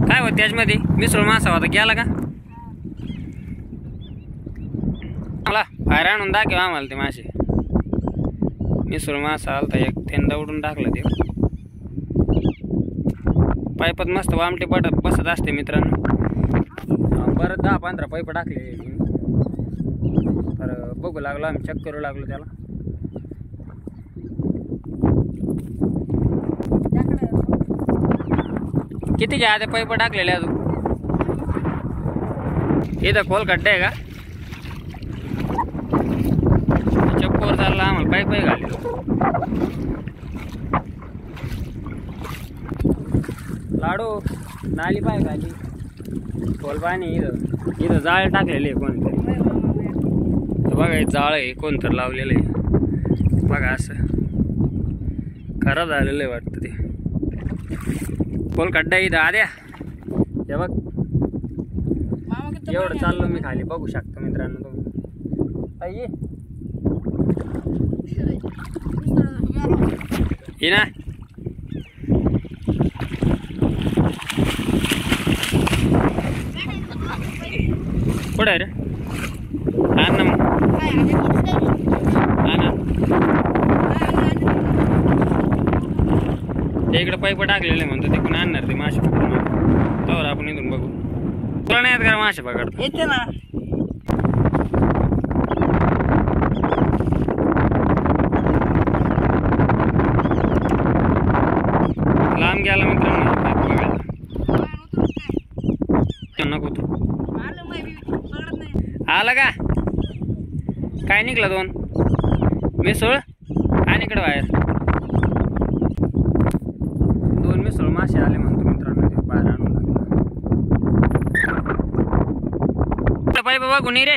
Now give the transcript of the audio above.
काय होत त्याच्यामध्ये मिसळ मासा होता गेला का मला बाहेर आणून दाखव आम्हाला ते मासे मिसळ मासा आलता एक थेंदा उडून टाकला ते पाईपात मस्त वामटे पटत बसत असते मित्रांनो बरं 10-15 पाईप टाकले तर बघू लागलो आम्ही चेक करू लागलो त्याला किती घ्या ते पाईप टाकलेले अजून इथं खोल खड्डे आहे का चक्कोर चालला आम्हाला पाईपही घाली लाडू नाली पाय घाली खोल पाणी इथं जाळ टाकलेले आहे कोणतरी बघा हे जाळ आहे कोणतरी लावलेलं आहे बघा असं खराब झालेलं आहे वाटतं ते खोल खड्डा इथं आद्या हे बघ एवढं चाललो मी खाली बघू शकतो मित्रांनो तुम्ही ये ना कुठं आहे रे आण ना मग आणा ते इकडे पाईप टाकलेले म्हणतो तिकडून आणणार ते मासे पकडून तर आपण इथून बघू तुला नाही येत का मासे पकडतो येते ना लांब गेला मित्रांनो नको तू आला का काय निघला 2 मिसळ आणि इकडे बाहेर 2 मिसळ मासे आले म्हणतो मित्रांनो ते बाहेर आणून लागला पाईप बघू नाही रे